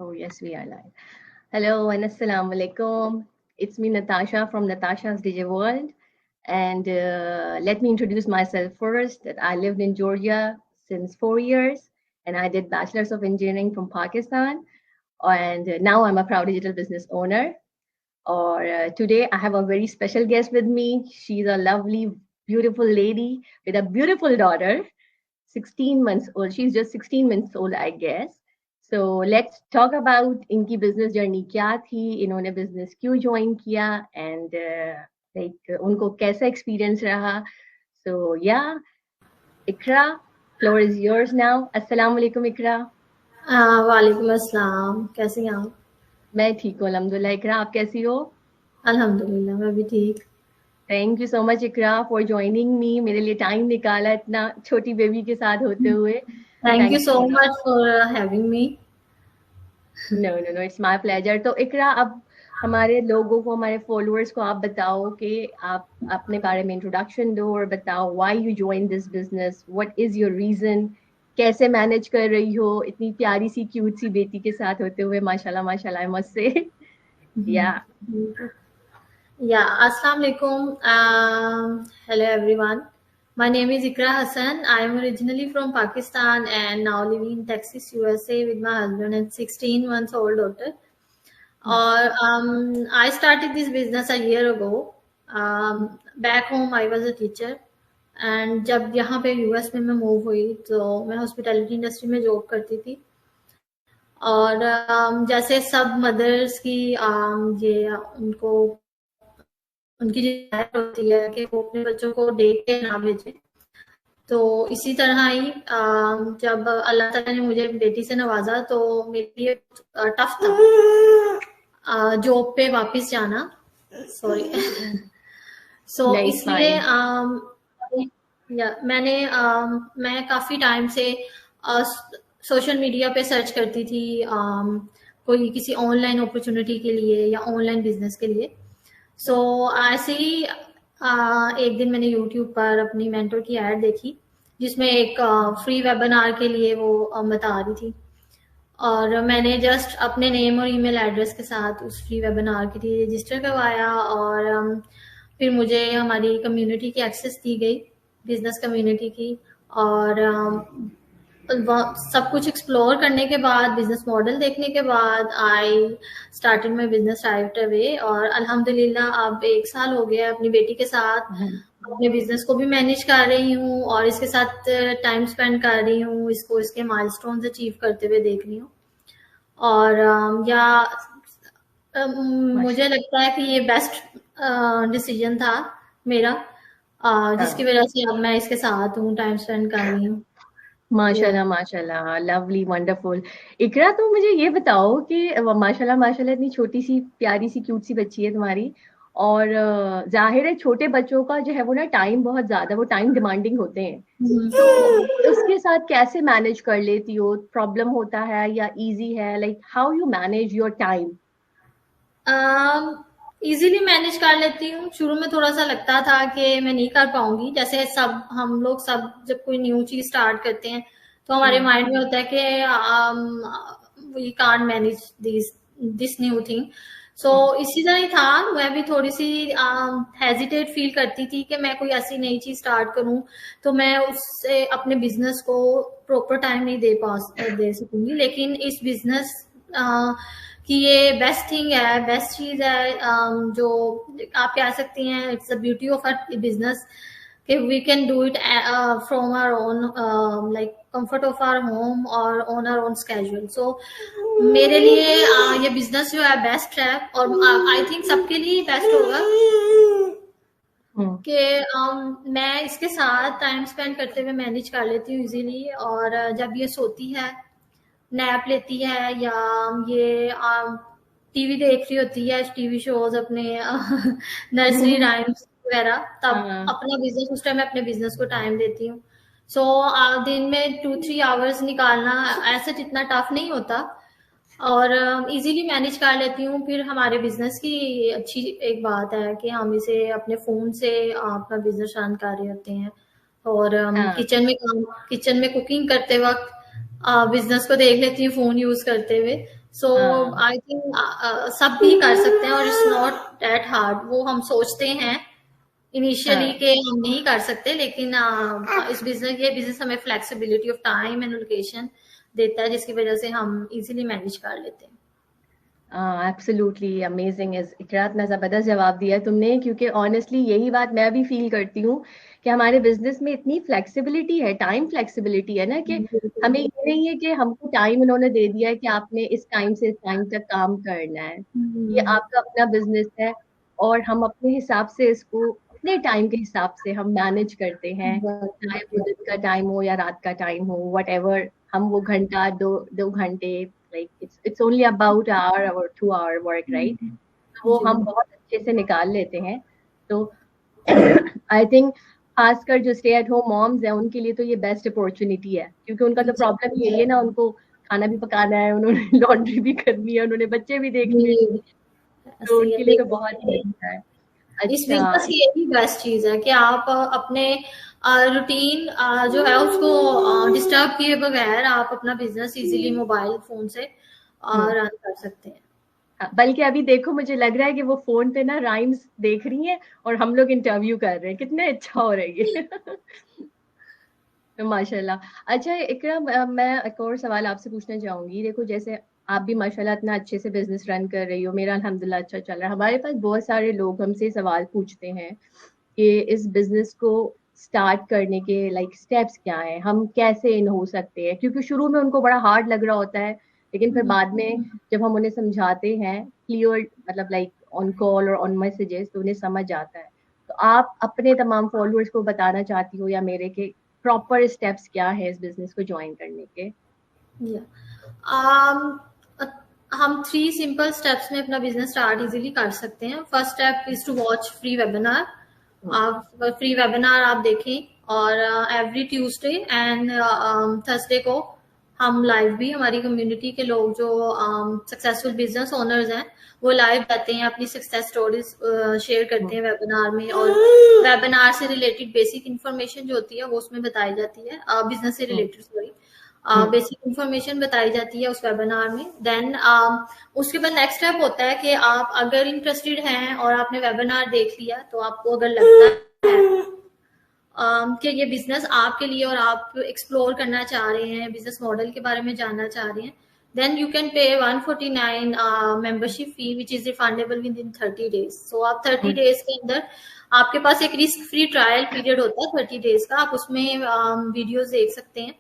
Oh, yes, we are live. Hello and assalamu alaikum. It's me, Natasha from Natasha's Digi World. And let me introduce myself first. That I lived in Georgia since 4 years, and I did Bachelor's of Engineering from Pakistan. And now I'm a proud digital business owner. Or today I have a very special guest with me. She's a lovely, beautiful lady with a beautiful daughter, 16 months old. She's just 16 months old, I guess. So let's talk about इनकी business journey क्या थी, इन्होंने business क्यों join किया, and like उनको कैसा experience रहा. So yeah, Ikra, floor is yours now. Assalamu alaikum Ikra. वालेकुम अस्सलाम, कैसी हैं आप? मैं ठीक हूँ अल्हम्दुलिल्लाह. इकरा आप कैसी हो? अल्हम्दुलिल्लाह मैं भी ठीक. Thank you so much Iqra for joining me. मेरे लिए टाइम निकाला इतना छोटी बेबी के साथ होते हुए. Thank you so much for having me. No no no, it's my pleasure. तो इकरा, अब हमारे लोगों को, हमारे फॉलोअर्स को आप बताओ कि आप अपने बारे में इंट्रोडक्शन दो और बताओ why you join this business, what is your reason, कैसे मैनेज कर रही हो इतनी प्यारी सी क्यूट सी बेटी के साथ होते हुए. माशाल्लाह माशाल्लाह, आई मस्ट से. या अस्सलाम वालेकुम. Hello everyone. My name is Ikra Hassan. I am originally from Pakistan and now living in Texas, USA with my husband and 16 months old daughter. I started this business a year ago. Back home I was a teacher. And जब यहाँ पे US में मैं move हुई तो मैं hospitality industry में job करती थी. और जैसे सब मदर्स की ये उनको उनकी डिजायर होती है कि वो अपने बच्चों को डे के ना भेजें, तो इसी तरह ही जब अल्लाह ताला ने मुझे बेटी से नवाजा तो मेरे लिए टफ था जॉब पे वापस जाना. सॉरी. सो इसलिए मैं काफी टाइम से सोशल मीडिया पे सर्च करती थी कोई किसी ऑनलाइन अपॉर्चुनिटी के लिए या ऑनलाइन बिजनेस के लिए. सो ऐसे ही एक दिन मैंने यूट्यूब पर अपनी मेंटर की ऐड देखी जिसमें एक फ्री वेबिनार के लिए वो बता रही थी, और मैंने जस्ट अपने नेम और ईमेल एड्रेस के साथ उस फ्री वेबिनार के लिए रजिस्टर करवाया. और फिर मुझे हमारी कम्युनिटी की एक्सेस दी गई, बिजनेस कम्युनिटी की. और सब कुछ एक्सप्लोर करने के बाद, बिजनेस मॉडल देखने के बाद I started my business right away. और अल्हम्दुलिल्लाह अब 1 साल हो गया अपनी बेटी के साथ अपने बिजनेस को भी मैनेज कर रही हूँ और इसके साथ टाइम स्पेंड कर रही हूँ, इसको इसके माइलस्टोन्स अचीव करते हुए देख रही हूँ. और मुझे लगता है कि ये बेस्ट डिसीजन था मेरा, जिसकी वजह से अब मैं इसके साथ हूँ, टाइम स्पेंड कर रही हूँ. माशाल्लाह माशाल्लाह, लवली, वंडरफुल. इकरा, तो मुझे ये बताओ कि माशाल्लाह माशाल्लाह इतनी छोटी सी प्यारी सी क्यूट सी बच्ची है तुम्हारी, और जाहिर है छोटे बच्चों का जो है वो ना टाइम बहुत ज्यादा, वो टाइम डिमांडिंग होते हैं. तो उसके साथ कैसे मैनेज कर लेती हो? प्रॉब्लम होता है या इजी है? Like how you manage your time? Easily manage कर लेती हूँ. शुरू में थोड़ा सा लगता था कि मैं नहीं कर पाऊंगी, जैसे हम लोग सब जब कोई न्यू चीज स्टार्ट करते हैं तो हमारे माइंड में होता है कि we can't manage this new thing. So इसी तरह ही था. मैं भी थोड़ी सी हेजिटेट फील करती थी कि मैं कोई ऐसी नई चीज स्टार्ट करूं तो मैं उससे अपने बिजनेस को प्रॉपर टाइम नहीं दे सकूंगी. लेकिन इस बिजनेस कि ये बेस्ट थिंग है, बेस्ट चीज है, जो आप कह सकती हैं it's the beauty of a business कि we can do it from our own like comfort of our home और on our own schedule. So मेरे लिए ये बिजनेस जो है बेस्ट है और आई थिंक सबके लिए बेस्ट होगा कि मैं इसके साथ टाइम स्पेंड करते हुए मैनेज कर लेती हूँ इजीली. और जब ये सोती है, नैप लेती है या ये टीवी देख रही होती है, टीवी शोज अपने नर्सरी राइम्स वगैरह, तब अपना बिजनेस, उस टाइम मैं अपने बिजनेस को टाइम देती हूँ. सो दिन में 2-3 आवर्स निकालना ऐसे इतना टफ नहीं होता और इजीली मैनेज कर लेती हूँ. फिर हमारे बिजनेस की अच्छी एक बात है कि हम इसे अपने फोन से अपना बिजनेस रन कर रहे होते हैं और किचन में कुकिंग करते वक्त बिजनेस को देख लेती हूँ फोन यूज करते हुए. सो हाँ आई थिंक सब भी कर सकते हैं और इट्स नॉट दैट हार्ड। वो हम सोचते हैं इनिशियली हाँ। कि हम नहीं कर सकते, लेकिन ये बिजनेस हमें flexibility of time and location देता है, जिसकी वजह से हम इजीली मैनेज कर लेते हैं। एब्सोल्युटली अमेजिंग इज इकरा, इतना जबरदस्त जवाब दिया है तुमने, क्योंकि ऑनेस्टली यही बात मैं भी फील करती हूँ कि हमारे बिजनेस में इतनी फ्लेक्सिबिलिटी है, टाइम फ्लेक्सिबिलिटी है ना, कि बिल्कुल हमें ये नहीं है कि हमको टाइम उन्होंने दे दिया है कि आपने इस टाइम से इस टाइम तक काम करना है। ये हम्म, आपका अपना बिजनेस है और हम अपने हिसाब से इसको अपने टाइम के हिसाब से हम मैनेज करते हैं, चाहे वो दिन का टाइम हो या रात का टाइम हो, वट एवर। हम वो घंटा, दो दो घंटे, like it's only about hour और 2 आवर वर्क, राइट? वो जी हम बहुत अच्छे से निकाल लेते हैं। तो आई थिंक खासकर जो स्टे एट होम मॉम्स है उनके लिए तो ये बेस्ट अपॉर्चुनिटी है, क्योंकि उनका तो जी प्रॉब्लम यही है ना, उनको खाना भी पकाना है, उन्होंने लॉन्ड्री भी करनी है, उन्होंने बच्चे भी देखने हैं, जी, तो ऐसे ही है। उनके लिए तो बहुत ही लेकिन अच्छा है। इस अच्छा। बिजनेस की यही बेस्ट चीज है कि आप अपने रूटीन जो है उसको डिस्टर्ब किए बगैर आप अपना बिजनेस इजीली मोबाइल फोन से हम्म। रन कर सकते हैं। हाँ, बल्कि अभी देखो मुझे लग रहा है कि वो फोन पे ना राइम्स देख रही हैं और हम लोग इंटरव्यू कर रहे हैं, कितने अच्छा हो रहा है ये। तो माशाल्लाह। अच्छा इकरा, मैं एक और सवाल आपसे पूछना चाहूंगी। देखो जैसे आप भी माशाल्लाह इतना अच्छे से बिजनेस रन कर रही हो, मेरा अल्हम्दुलिल्लाह अच्छा चल रहा है। हमारे पास बहुत सारे लोग हमसे सवाल पूछते हैं कि इस बिजनेस को स्टार्ट करने के लाइक स्टेप्स क्या हैं, हम कैसे इन हो सकते हैं, क्योंकि शुरू में उनको बड़ा हार्ड लग रहा होता है, लेकिन फिर बाद में जब हम उन्हें समझाते हैं क्लियर, मतलब लाइक ऑन कॉल और ऑन मैसेजेस, तो उन्हें समझ आता है। तो आप अपने तमाम फॉलोअर्स को बताना चाहती हो या मेरे के प्रॉपर स्टेप्स क्या है इस बिजनेस को ज्वाइन करने के? या um, अ- हम 3 सिंपल स्टेप्स में अपना बिजनेस स्टार्ट इजीली कर सकते हैं। First step is to watch free webinar. Hmm. आप फ्री वेबिनार आप देखें, और एवरी ट्यूसडे एंड थर्सडे को हम लाइव भी, हमारी कम्युनिटी के लोग जो सक्सेसफुल बिजनेस ओनर्स हैं वो लाइव आते हैं, अपनी सक्सेस स्टोरीज शेयर करते हम्म। हैं वेबिनार में, और वेबिनार से रिलेटेड बेसिक इंफॉर्मेशन जो होती है वो उसमें बताई जाती है, बिजनेस से हम्म। रिलेटेड, सॉरी, हम्म। बेसिक इंफॉर्मेशन बताई जाती है उस वेबिनार में। देन उसके बाद नेक्स्ट स्टेप होता है कि आप अगर इंटरेस्टेड हैं और आपने वेबिनार देख लिया, तो आपको अगर लगता है कि ये बिजनेस आपके लिए और आप एक्सप्लोर करना चाह रहे हैं, बिजनेस मॉडल के बारे में जानना चाह रहे हैं, then you can pay 149 membership fee which is refundable within 30 days. So आप 30 हम्म। डेज के अंदर, आपके पास एक रिस्क फ्री ट्रायल पीरियड होता है 30 डेज का, आप उसमें वीडियोस देख सकते हैं।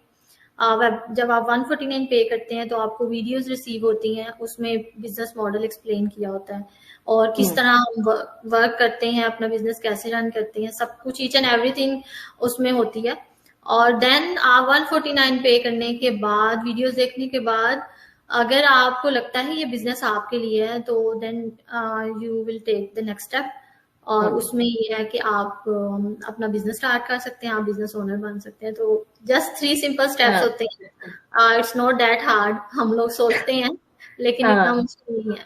जब आप 149 पे करते हैं तो आपको वीडियोस रिसीव होती हैं, उसमें बिजनेस मॉडल एक्सप्लेन किया होता है और किस हम्म। तरह हम वर्क करते हैं, अपना बिजनेस कैसे रन करते हैं, सब कुछ ईच एंड एवरीथिंग उसमें होती है। और देन आप 149 पे करने के बाद, वीडियोस देखने के बाद, अगर आपको लगता है ये बिजनेस आपके लिए है, तो then you will take the next step, और हम्म। उसमें ये है कि आप अपना बिजनेस स्टार्ट कर सकते हैं, आप बिजनेस ओनर बन सकते हैं। तो जस्ट 3 सिंपल स्टेप्स हाँ होते हैं। इट्स नॉट दैट हार्ड, हम लोग सोचते हैं लेकिन इतना हाँ मुश्किल नहीं है।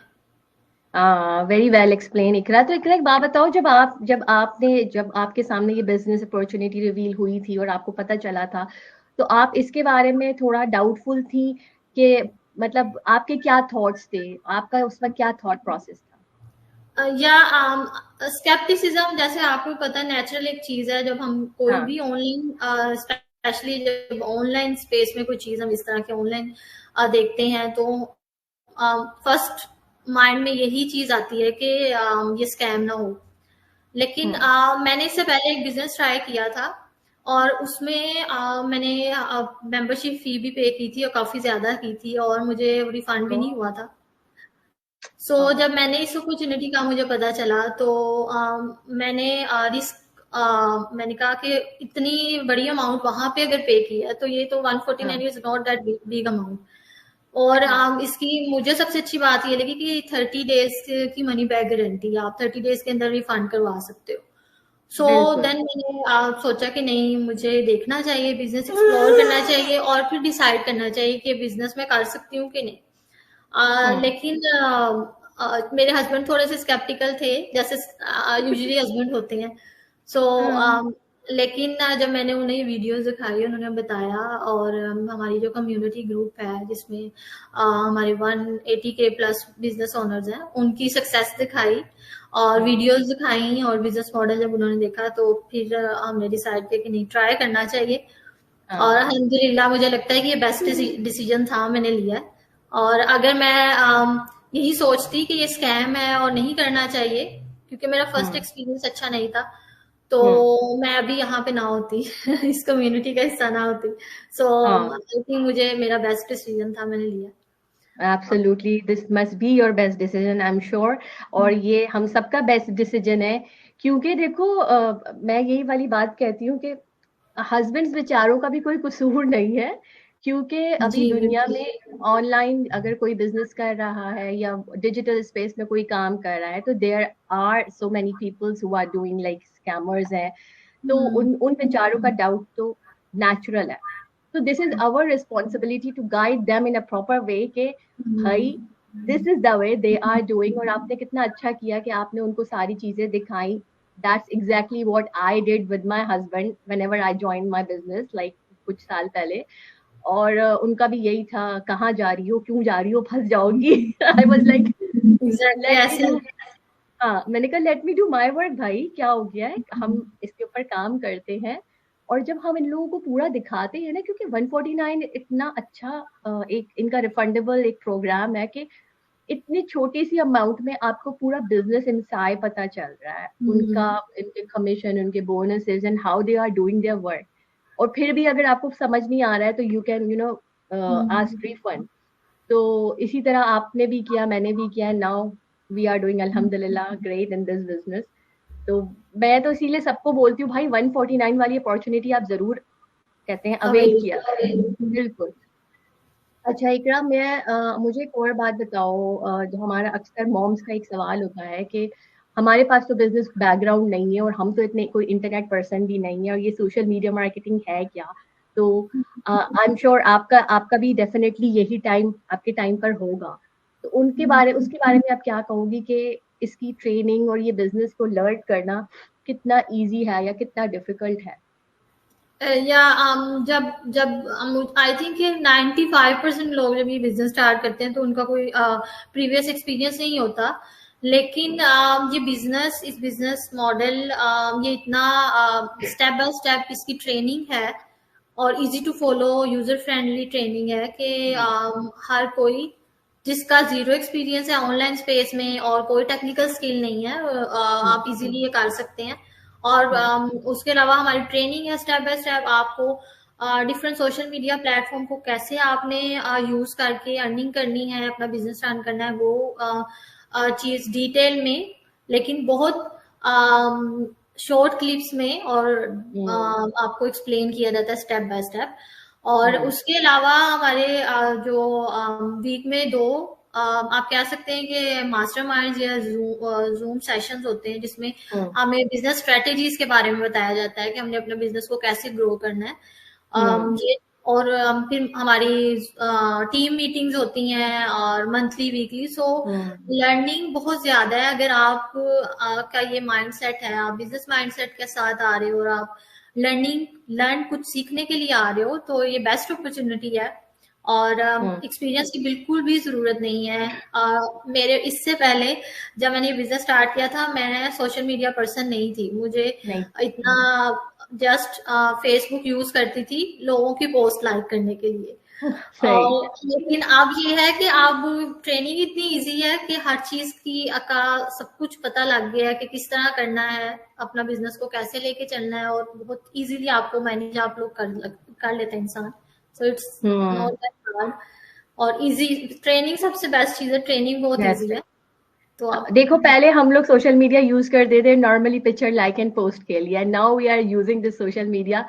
हाँ, वेरी वेल एक्सप्लेन इकरा। तो इकरा एक बात बताओ, जब आपके सामने ये बिजनेस अपॉर्चुनिटी रिवील हुई थी और आपको पता चला था, तो आप इसके बारे में थोड़ा डाउटफुल थी कि, मतलब आपके क्या थॉट्स थे, आपका उस वक्त क्या थॉट प्रोसेस था? या स्केप्टिसिज्म, जैसे आपको पता है नेचुरल एक चीज है, जब हम कोई हाँ। भी ऑनलाइन, स्पेशली जब ऑनलाइन स्पेस में कोई चीज हम इस तरह के ऑनलाइन देखते हैं, तो फर्स्ट माइंड में यही चीज आती है कि ये स्कैम ना हो। लेकिन हम्म। मैंने इससे पहले एक बिजनेस ट्राई किया था, और उसमें मैंने मेंबरशिप फी भी पे की थी और काफी ज्यादा की थी, और मुझे रिफंड भी तो नहीं हुआ था। सो जब मैंने इस अपॉर्चुनिटी का मुझे पता चला, तो मैंने रिस्क मैंने कहा कि इतनी बड़ी अमाउंट वहां पे अगर पे की है, तो ये तो 149 हाँ is not that big amount. और हाँ, इसकी मुझे सबसे अच्छी बात ये लगी कि 30 डेज की मनी बैक गारंटी, आप 30 डेज के अंदर रिफंड करवा सकते हो। सो बिल्कुल। देन मैंने सोचा कि नहीं, मुझे देखना चाहिए, बिजनेस एक्सप्लोर करना चाहिए और फिर डिसाइड करना चाहिए कि बिजनेस में कर सकती हूँ कि नहीं। हम्म। लेकिन मेरे हस्बैंड थोड़े से स्केप्टिकल थे, जैसे यूजुअली हस्बैंड होते हैं। सो हाँ लेकिन जब मैंने उन्हें वीडियोस दिखाई, उन्होंने बताया, और हमारी जो कम्युनिटी ग्रुप है जिसमें हमारे 180K प्लस बिजनेस ओनर्स हैं, उनकी सक्सेस दिखाई और वीडियोस दिखाई और बिजनेस मॉडल जब उन्होंने देखा, तो फिर हमने डिसाइड किया कि नहीं, ट्राई करना चाहिए। और अल्हम्दुलिल्लाह मुझे लगता है कि ये बेस्ट डिसीजन था मैंने लिया। और अगर मैं यही सोचती कि ये स्कैम है और नहीं करना चाहिए, क्योंकि मेरा फर्स्ट एक्सपीरियंस अच्छा नहीं था, तो मैं अभी यहाँ पे ना होती इस कम्युनिटी का हिस्सा ना होती। सो आई थिंक मुझे मेरा बेस्ट डिसीजन था, मैंने लिया। Absolutely, this must be your best decision, I'm sure. और ये हम सबका बेस्ट डिसीजन है, क्योंकि देखो मैं यही वाली बात कहती हूँ कि हस्बैंड्स बेचारों का भी कोई कसूर नहीं है, क्योंकि अभी जी दुनिया बिल्कुल। में ऑनलाइन अगर कोई बिजनेस कर रहा है या डिजिटल स्पेस में कोई काम कर रहा है, तो there are so many peoples who are doing like scammers हैं, तो उन उन बेचारों का डाउट तो नेचुरल है। तो this is our responsibility to guide them in a proper way के भाई this is the way they are doing. और आपने कितना अच्छा किया कि आपने उनको सारी चीजें दिखाई। That's exactly what I did with my husband whenever I joined my business like कुछ साल पहले। और उनका भी यही था, कहाँ जा रही हो, क्यों जा रही हो, फंस जाओगी। I was like exactly let me ऐसे। do, हाँ मैंने कहा let me do my work भाई, क्या हो गया है, हम इसके ऊपर काम करते हैं। और जब हम इन लोगों को पूरा दिखाते हैं ना, क्योंकि 149 इतना अच्छा एक इनका रिफंडेबल एक प्रोग्राम है कि इतनी छोटी सी अमाउंट में आपको पूरा बिजनेस इनसाइड पता चल रहा है, उनका, इनके कमीशन, उनके bonuses and how they are doing their work. और फिर भी अगर आपको समझ नहीं आ रहा है तो यू कैन आस्क रिफंड। तो इसी तरह आपने भी किया, मैंने भी किया, नाउ वी आर डूइंग अल्हम्दुलिल्लाह ग्रेट इन दिस बिजनेस। तो मैं तो इसीलिए सबको बोलती हूँ भाई 149 वाली अपॉर्चुनिटी आप जरूर कहते हैं अवेल किया। बिल्कुल। अच्छा इकरा, मुझे एक और बात बताओ, जो हमारा अक्सर मॉम्स का एक सवाल होता है कि हमारे पास तो बिजनेस बैकग्राउंड नहीं है और हम तो इतने कोई इंटरनेट पर्सन भी नहीं है, और ये सोशल मीडिया मार्केटिंग है क्या। तो आई एम श्योर आपका आपका भी डेफिनेटली यही टाइम आपके टाइम पर होगा। तो उसके बारे में आप क्या कहोगी कि इसकी ट्रेनिंग और ये बिजनेस को लर्न करना कितना इजी है या कितना डिफिकल्ट है। या जब जब आई थिंक 95% लोग जब ये बिजनेस स्टार्ट करते हैं तो उनका कोई प्रीवियस एक्सपीरियंस नहीं होता। लेकिन ये बिजनेस, इस बिजनेस मॉडल, ये इतना स्टेप बाय स्टेप इसकी ट्रेनिंग है और easy to follow, user friendly training है कि हर कोई जिसका जीरो एक्सपीरियंस है ऑनलाइन स्पेस में और कोई टेक्निकल स्किल नहीं है, आप इजीली ये कर सकते हैं। और उसके अलावा हमारी ट्रेनिंग है स्टेप बाय स्टेप, आपको डिफरेंट सोशल मीडिया प्लेटफॉर्म को कैसे आपने यूज करके अर्निंग करनी है, अपना बिजनेस रन करना है, वो चीज डिटेल में, लेकिन बहुत शॉर्ट क्लिप्स में, और आपको एक्सप्लेन किया जाता है स्टेप बाय स्टेप। और उसके अलावा हमारे जो वीक में दो आप कह सकते हैं कि मास्टरमाइंड या जूम सेशंस होते हैं, जिसमें हमें बिजनेस स्ट्रेटेजीज के बारे में बताया जाता है कि हमने अपने बिजनेस को कैसे ग्रो करना है। ये और फिर हमारी टीम मीटिंग्स होती हैं और मंथली वीकली। सो लर्निंग बहुत ज्यादा है। अगर आप का ये माइंडसेट है, आप बिजनेस माइंडसेट के साथ आ रहे हो और आप लर्न कुछ सीखने के लिए आ रहे हो, तो ये बेस्ट अपॉर्चुनिटी है। और एक्सपीरियंस की बिल्कुल भी जरूरत नहीं है। मेरे इससे पहले जब मैंने बिजनेस स्टार्ट किया था, मैं सोशल मीडिया पर्सन नहीं थी, मुझे इतना जस्ट फेसबुक यूज करती थी लोगों की पोस्ट लाइक करने के लिए। लेकिन अब ये है कि अब ट्रेनिंग इतनी इजी है कि हर चीज का सब कुछ पता लग गया है कि किस तरह करना है, अपना बिजनेस को कैसे लेके चलना है, और बहुत इजीली आपको मैनेज आप लोग कर लेते हैं इंसान। So it's not that hard और इजी। ट्रेनिंग सबसे बेस्ट चीज है, ट्रेनिंग बहुत इजी है। तो देखो पहले हम लोग सोशल मीडिया यूज करते थे normally picture like and post के लिए, now we are using this social media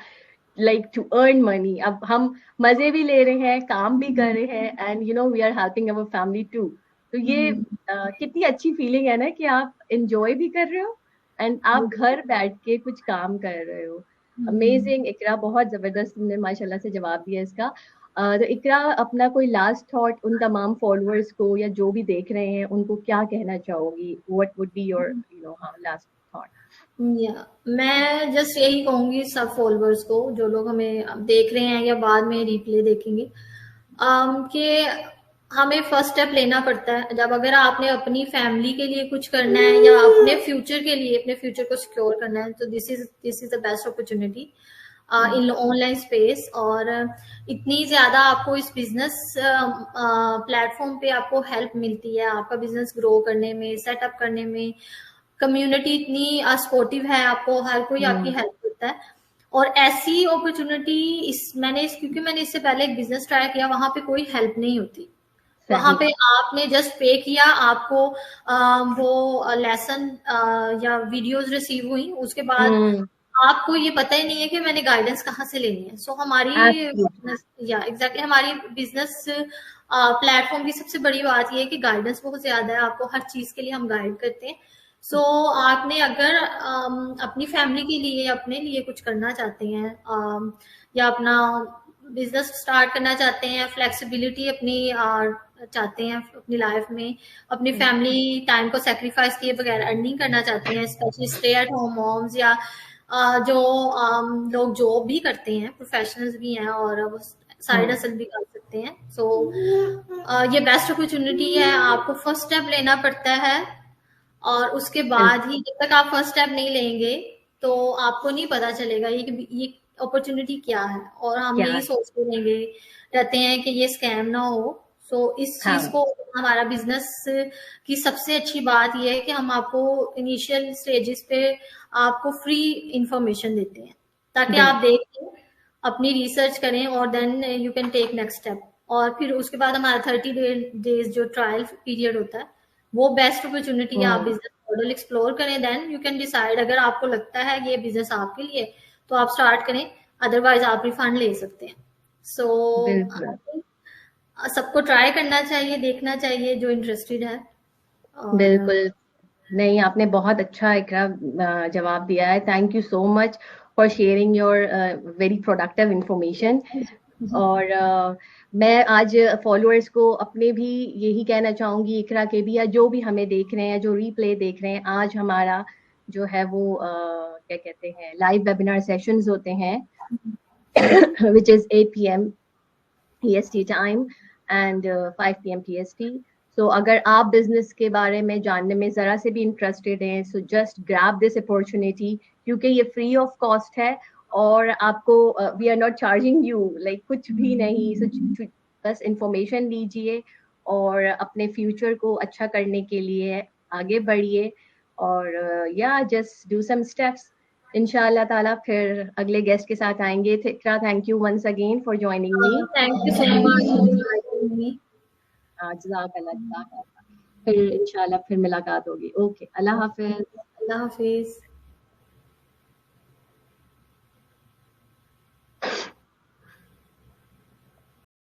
like to earn money. अब हम मजे भी ले रहे हैं, काम भी कर रहे हैं, and we are helping our family too. तो ये कितनी अच्छी फीलिंग है ना कि आप एंजॉय भी कर रहे हो एंड आप घर बैठ के कुछ काम कर रहे हो। अमेजिंग इकरा, बहुत जबरदस्त तुमने माशाल्लाह से जवाब दिया इसका। तो इकरा, अपना कोई लास्ट थॉट उन तमाम फॉलोअर्स को या जो भी देख रहे हैं उनको क्या कहना चाहोगी? What would be your last thought? या मैं जस्ट यही कहूंगी सब फॉलोअर्स को, जो लोग हमें अब देख रहे हैं या बाद में रिप्ले देखेंगे, कि हमें फर्स्ट स्टेप लेना पड़ता है। जब अगर आपने अपनी फैमिली के लिए कुछ करना है या अपने फ्यूचर के लिए, अपने फ्यूचर को सिक्योर करना है, तो this is the best opportunity in online space. और इतनी ज्यादा आपको इस बिजनेस प्लेटफॉर्म पे आपको हेल्प मिलती है आपका बिजनेस ग्रो करने में, सेटअप करने में। कम्युनिटी इतनी सपोर्टिव है, आपको हर कोई आपकी हेल्प करता है। और ऐसी अपॉर्चुनिटी क्योंकि मैंने इससे पहले एक बिजनेस ट्राई किया, वहां पे कोई हेल्प नहीं होती। वहां पे आपने जस्ट पे किया, आपको वो लेसन या वीडियोस रिसीव हुई, उसके बाद आपको ये पता ही नहीं है कि मैंने गाइडेंस कहाँ से लेनी है। सो हमारी एग्जैक्टली हमारी बिजनेस प्लेटफॉर्म की सबसे बड़ी बात ये है कि गाइडेंस बहुत ज्यादा है, आपको हर चीज के लिए हम गाइड करते हैं। सो आपने अगर अपनी फैमिली के लिए, अपने लिए कुछ करना चाहते हैं, या अपना बिजनेस स्टार्ट करना चाहते हैं, फ्लेक्सिबिलिटी अपनी चाहते हैं अपनी लाइफ में, अपनी फैमिली टाइम को सेक्रीफाइस किए बगैर अर्निंग करना चाहते हैं, especially stay at home moms या जो लोग जॉब भी करते हैं, प्रोफेशनल्स भी हैं और वो साइड हसल भी कर सकते हैं। सो ये बेस्ट अपॉर्चुनिटी है। आपको फर्स्ट स्टेप लेना पड़ता है, और उसके बाद ही, जब तक आप फर्स्ट स्टेप नहीं लेंगे तो आपको नहीं पता चलेगा ये अपॉर्चुनिटी क्या है। और हम यही सोचते रहेंगे रहते हैं कि ये स्कैम ना हो। सो इस चीज को, हमारा बिजनेस की सबसे अच्छी बात ये है कि हम आपको इनिशियल स्टेजेस पे आपको फ्री इंफॉर्मेशन देते हैं, ताकि आप देखें, अपनी रिसर्च करें और then you can take next step. और फिर उसके बाद हमारा 30 डेज जो ट्रायल पीरियड होता है, वो बेस्ट अपॉर्चुनिटी है। आप बिजनेस मॉडल एक्सप्लोर करें, देन यू कैन डिसाइड। अगर आपको लगता है ये बिजनेस आपके लिए तो आप स्टार्ट करें, अदरवाइज आप रिफंड ले सकते हैं। सो सबको ट्राई करना चाहिए, देखना चाहिए जो इंटरेस्टेड है। बिल्कुल, नहीं आपने बहुत अच्छा इकरा जवाब दिया है। Thank you so much for sharing your very productive information. और मैं आज फॉलोअर्स को अपने भी यही कहना चाहूंगी, इकरा के भी, या जो भी हमें देख रहे हैं, जो रीप्ले देख रहे हैं, आज हमारा जो है वो क्या कहते हैं, लाइव वेबिनार सेशंस होते हैं which is 8 p.m. EST time and 5 p.m. PST. तो अगर आप बिजनेस के बारे में जानने में जरा से भी इंटरेस्टेड हैं, so just grab this opportunity, क्योंकि ये फ्री ऑफ कॉस्ट है और आपको we are not charging you, like कुछ भी नहीं। so, बस इंफॉर्मेशन लीजिए और अपने फ्यूचर को अच्छा करने के लिए आगे बढ़िए। और या जस्ट डू सम स्टेप्स, इंशाल्लाह ताला। फिर अगले गेस्ट के साथ आएंगे। Thank you once again for joining me. Thank you so much. जज़ाकल्लाह। फिर इंशाल्लाह फिर मुलाकात होगी। ओके, अल्लाह हाफिज। अल्लाह हाफिज।